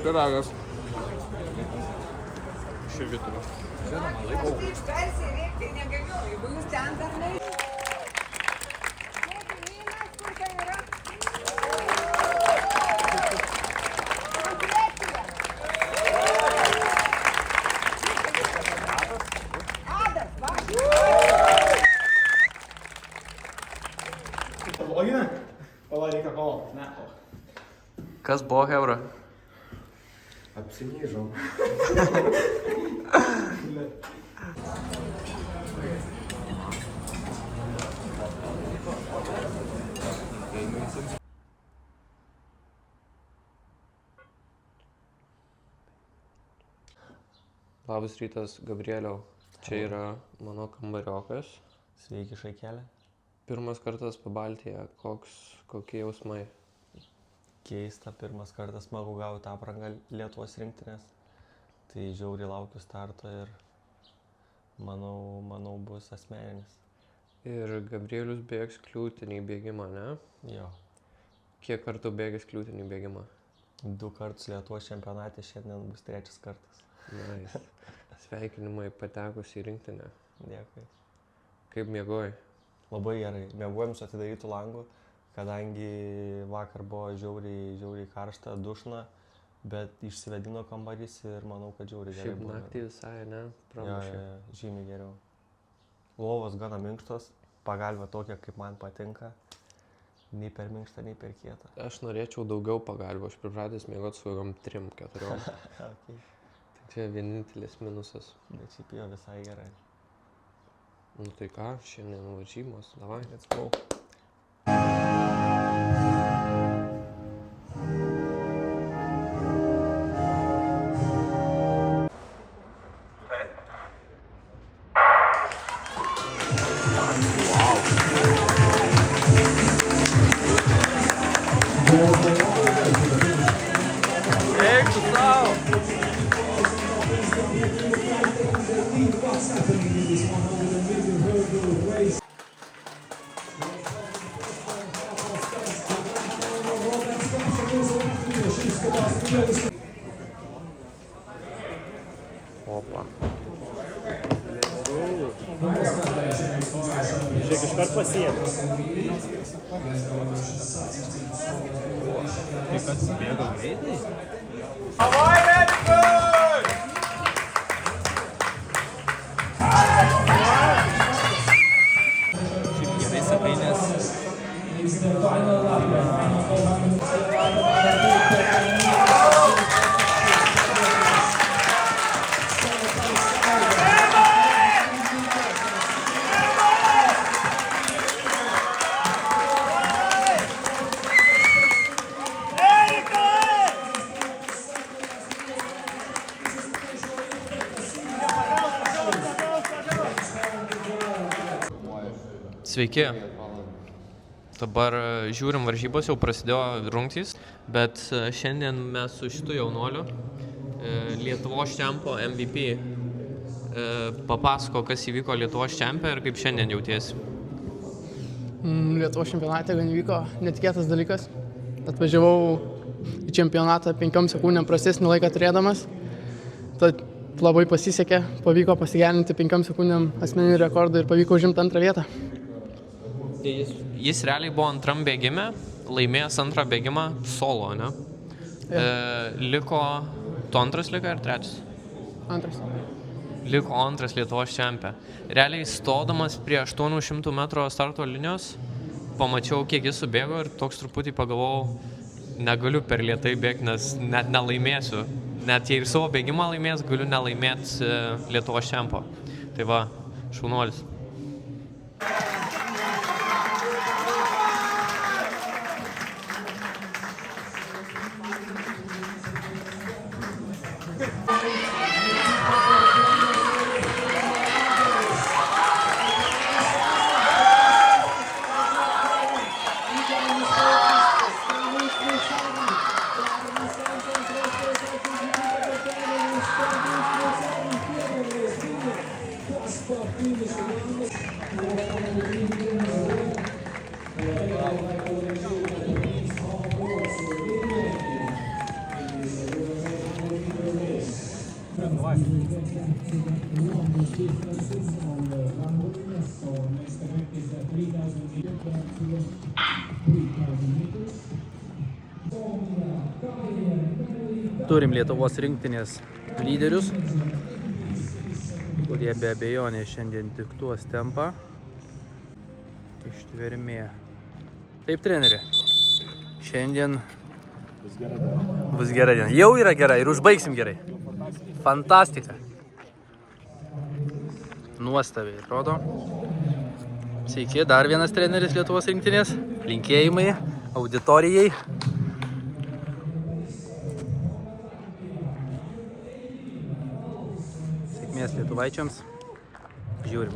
Pyragas. Širvituriu. Persirėkti negaliu, jeigu jūs ten dar ne. Kur tai yra? Adas, va. Pablogina? Pala reikia kolos, ne? Kas buvo, Hebra? Apsinyžau. Labas rytas, Gabrieliau. Čia yra mano kambariokas. Sveiki, Šaikelė. Pirmas kartas Pabaltyje. Kokie jausmai? Keista, pirmas kartas smagu gauti aprangą Lietuvos rinktinės. Tai žiauriai laukiu starto ir manau bus asmeninis. Ir Gabrielius bėgs kliūtinį bėgimą, ne? Jo. Kiek kartų bėgęs kliūtinį bėgimą? 2 kartus Lietuvos čempionate, šiandien bus 3 kartas. Nice. Sveikinimai patekus į rinktinę. Dėkui. Kaip miegojai? Labai gerai. Miegojom su atidarytų langų, kadangi vakar buvo žiauriai karšta, dušna, bet išsivedino kambarys ir manau, kad žiauriai gerai buvo. Šiaip naktį visai, ne? Jo, žymiai geriau. Lovos gana minkštos, pagalvė tokia, kaip man patinka. Nei per minkštą, nei per kietą. Aš norėčiau daugiau pagalbų, aš pripratęs miegoti su kokiom 3-4. Okay. Tai čia vienintelis minusas. Bet šiaip jo visai gerai. Nu tai ką, šiandien varžybos, davai. Let's go. Eik tu savo! Opa. Žiūrėk, iškart pasiėmė. Tai kas bėgo greitai? Šiaip gerai sakai, nes Sveiki. Dabar žiūrim varžybos, jau prasidėjo rungtys, bet šiandien mes su šitu jaunoliu, Lietuvos čempo MVP, papasako, kas įvyko Lietuvos čempe ir kaip šiandien jautiesi. Lietuvos čempionate gan įvyko netikėtas dalykas. Atvažiavau į čempionatą 5 sekundėm prastesnį laiką turėdamas. Tad labai pasisekė, pavyko pasigerinti 5 sekundėm asmeninį rekordą ir pavyko užimti 2 vietą. Jis realiai buvo antram bėgime, laimėjęs antrą bėgimą solo, ne? Liko, tu antras likai ar trečias? Antras. Liko antras Lietuvos čempė. Realiai stodamas prie 800 metrų starto linijos, pamačiau, kiek jis subėgo ir toks truputį pagalvojau, negaliu per lėtai bėgti, nes net nelaimėsiu. Net jei ir savo bėgimą laimės, galiu nelaimėti Lietuvos čempo. Tai va, šaunuolis. Turim Lietuvos rinktinės lyderius, kurie be abejonės šiandien diktuos tempą. Ištvermė. Taip, treneri. Šiandien bus gera diena. Jau yra gera ir užbaigsim gerai. Fantastika. Nuostabiai atrodo. Sveiki, dar vienas treneris Lietuvos rinktinės. Linkėjimai auditorijai. Sėkmės lietuvaičiams. Žiūrim.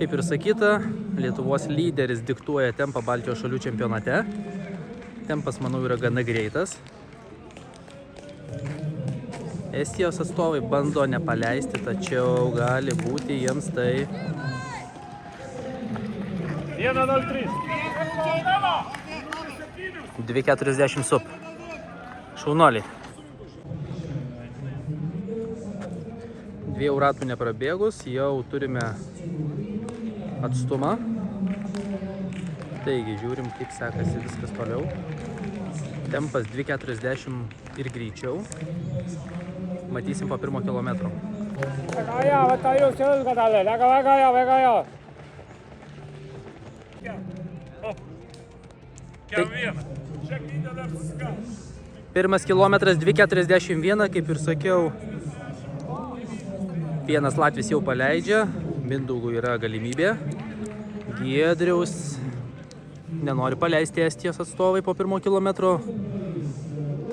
Kaip ir sakyta, Lietuvos lyderis diktuoja tempą Baltijos šalių čempionate. Tempas, manau, yra gana greitas. Estijos atstovai bando nepaleisti, tačiau gali būti jiems tai 1:03. 2:40 sup. Šaunoliai. 2 ratų neprabėgus, jau turime atstumą. Taigi, žiūrim, kaip sekasi viskas toliau. Tempas 2:40 ir greičiau. Matysim po 1 kilometro. Pirmas kilometras 2:41, kaip ir sakiau. Vienas latvis jau paleidžia, Mindaugui yra galimybė. Giedriaus nenori paleisti Estijos atstovai po 1 kilometro.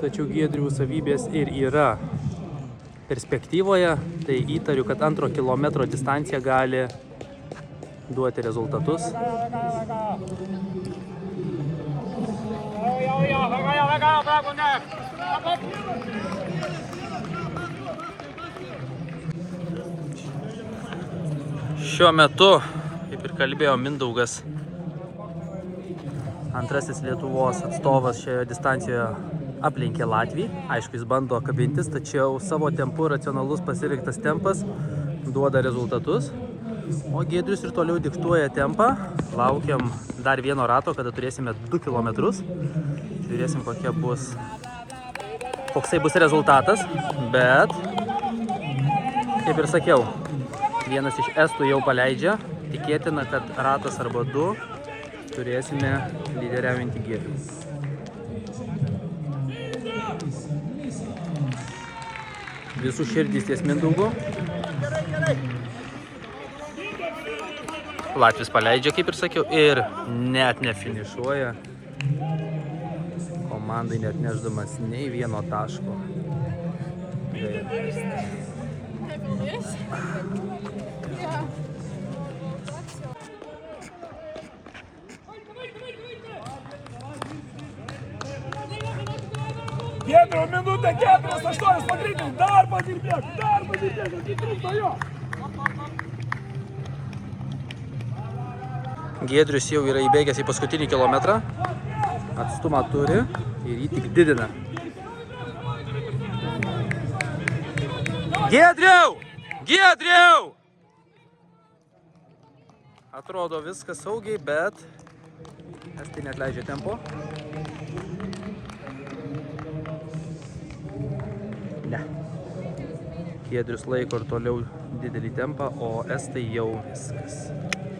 Tačiau Giedriaus savybės ir yra perspektyvoje. Tai įtariu, kad 2 kilometro distancija gali duoti rezultatus. Šiuo metu, kaip ir kalbėjo Mindaugas, antrasis Lietuvos atstovas šioje distancijoje aplenkė Latvį. Aišku, jis bando kabintis, tačiau savo tempu racionalus pasirinktas tempas duoda rezultatus. O Giedrius ir toliau diktuoja tempą. Laukiam dar vieno rato, kada turėsime 2 kilometrus. Žiūrėsim, koksai bus rezultatas. Bet, kaip ir sakiau, vienas iš estų jau paleidžia. Tikėtina, kad ratas arba 2 turėsime lyderiaujantį Giedrių. Visų širdys ties Mindaugu. Latvis paleidžia, kaip ir sakiau, ir net nefinišuoja. Komandai net neždamas nei vieno taško. Giedriau, minutė 4:08 pagreitai, dar padirbėk, atitrūksta jo. Giedrius jau yra įbėgęs į paskutinį kilometrą. Atstumą turi ir jį tik didina. Giedriau! Giedriau! Atrodo viskas saugiai, bet estai neatleidžia tempo. Ne. Giedrius laiko ir toliau didelį tempą, o estai jau viskas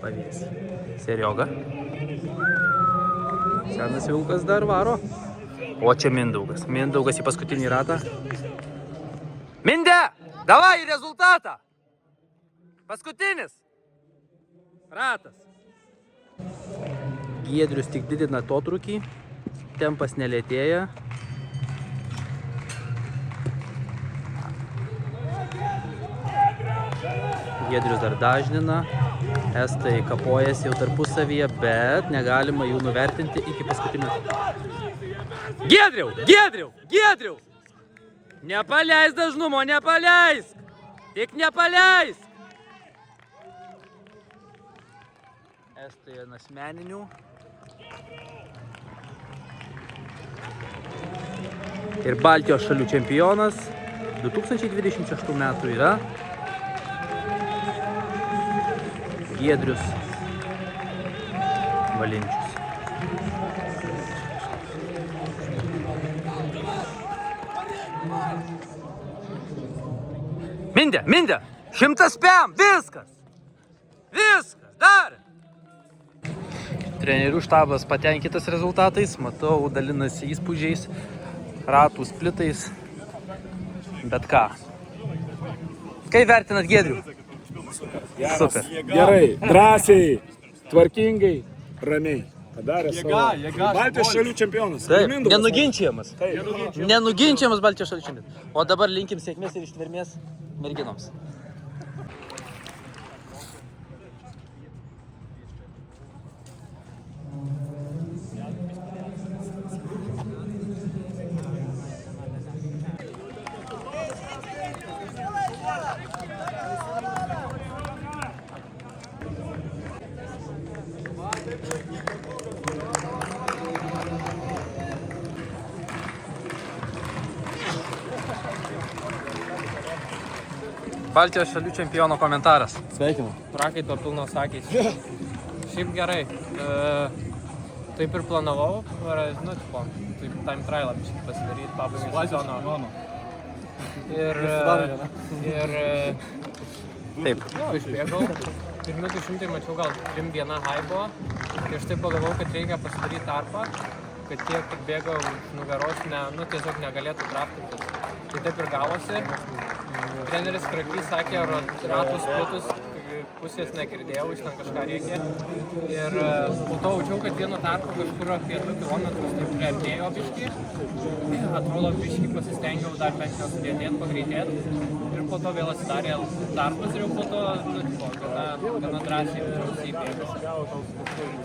pavės. Serioga. Senas vilkas dar varo. O čia Mindaugas. Mindaugas į paskutinį ratą. Minde! Davai į rezultatą! Paskutinis! Ratas. Giedrius tik didina atotrūkį. Tempas nelėtėja. Giedrius dar dažnina. Estai kapojasi jau tarpusavyje, bet negalima jų nuvertinti iki paskutinio. Giedriau! Nepaleis dažnumo, nepaleisk! Tik nepaleisk! Estai ant asmeninių. Ir Baltijos šalių čempionas 2026 metų yra Giedrius Valinčius. Mindė! 100 pėm! Viskas! Dar! Trenerių štabas patenkintas rezultatais, matau, dalinasi įspūdžiais, ratų splitais, bet ką. Kaip vertinat Giedrių? Super. Gerai, drąsiai, tvarkingai, ramiai. Padarė savo. Baltijos šalių čempionas. Taip, nenuginčiamas Baltijos šalių čempionas. O dabar linkim sėkmės ir ištvermės merginoms. Baltijos šalių čempiono komentaras. Sveikinu. Prakaito pilnos akys. Šiaip gerai. Taip ir planavau. Taip time trialą biškį pasidaryti pabaigai sezono. Ir Taip. išbėgau. Pirmi 200 mačiau gal 3-1 high buvo. Ir aš taip pagalvojau, kad reikia pasidaryti tarpą, kad tie, kur bėga už nugaros, tiesiog negalėtų draftintis. Tai taip ir gavosi. Treneris Krakys sakė, ratus splitus, pusės negirdėjau, jis ten kažką reikia. Ir po to jaučiau, kad vienu tarpu kažkur apie 2 kilometrus taip priartėjo biškį. Atrodo, biškį pasistengiau dar bent jau sudėtėti, pagreitėti. Ir po to vėl atsidarė tarpas ir jau po to gana drąsiai jaučiausi įbėgęs.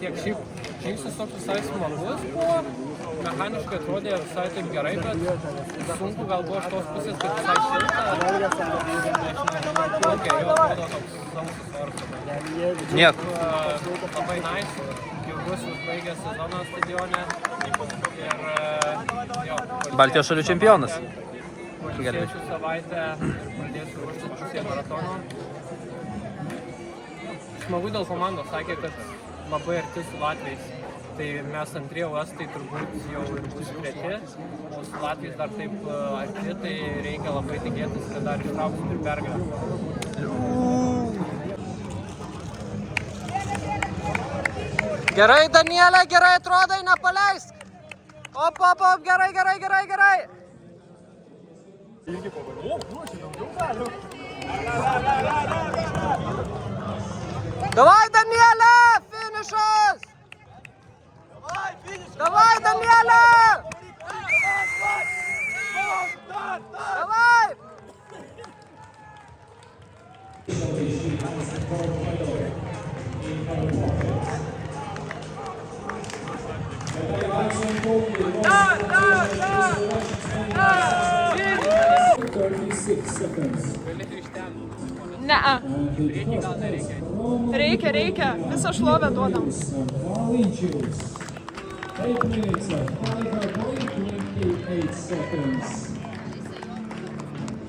Tiek šiaip žingsnis toks visai smagus buvo. Mechaniškai atrodė visai taip gerai, bet sunku gal buvo iš tos pusės, kad visai šilta. Jau atrodo toks sausus oras. Nieko. Labai nice. Džiaugiuosi užbaigęs sezoną stadione. Baltijos šalių čempionas. Pailsėsiu savaitę ir pradėsiu ruoštis pusėje maratono. Smagu dėl komandos, sakė, kad labai arti su Latviais. Tai mes antrie, o estai turbūt jau ir bus treti, o su Latviais dar taip arti, tai reikia labai tikėtis, kad dar ištrauksim ir pergalę. Gerai, Danielė, gerai atrodai, nepaleisk. Op, gerai. Davai, Danielė, finišas! Davai, Danielė! Davai! Ne. Reikia. Visą šlovę duodam. 8 minutes left. Qualified boy, 28 seconds.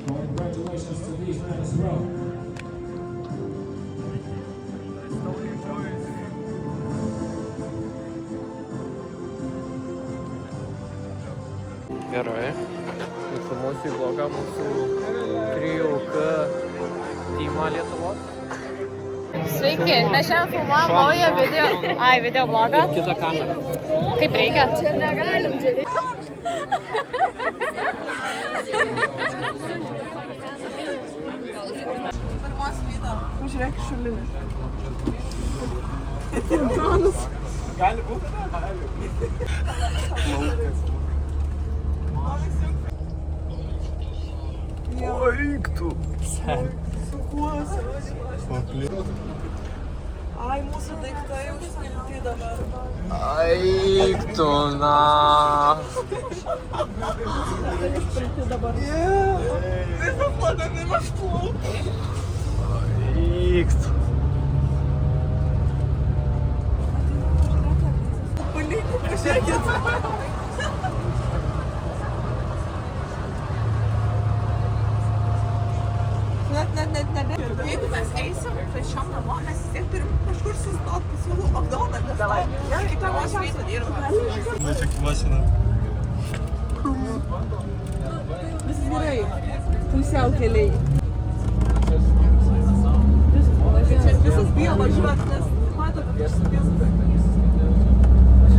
Congratulations to these men as well. Gerai. Informuosiu į blogą mūsų 3K teamą Lietuvos. Sveiki, mes šiandien filmuojam naują video blogą. Kita kamera. Kaip reikia? Čia negalim žiūrėti. Žiūrėk, šulinis. Gali būti? Eik tu. Ai, mūsų daiktai užpilti dabar. Eik tu, na. Visas lagaminas plaukia. Eik tu. Palikit, pažiūrėkit. Net. Jeigu mes eisim trečiom namo, mes vis tiek turim kažkur sustot, pasiūlų McDonald's. Davai. Kitą vos rytą dirbame. Na, čia kvasina. Visas gerai. Pusiau keliai. Visas bijo važiuoti, nes matot, kad aš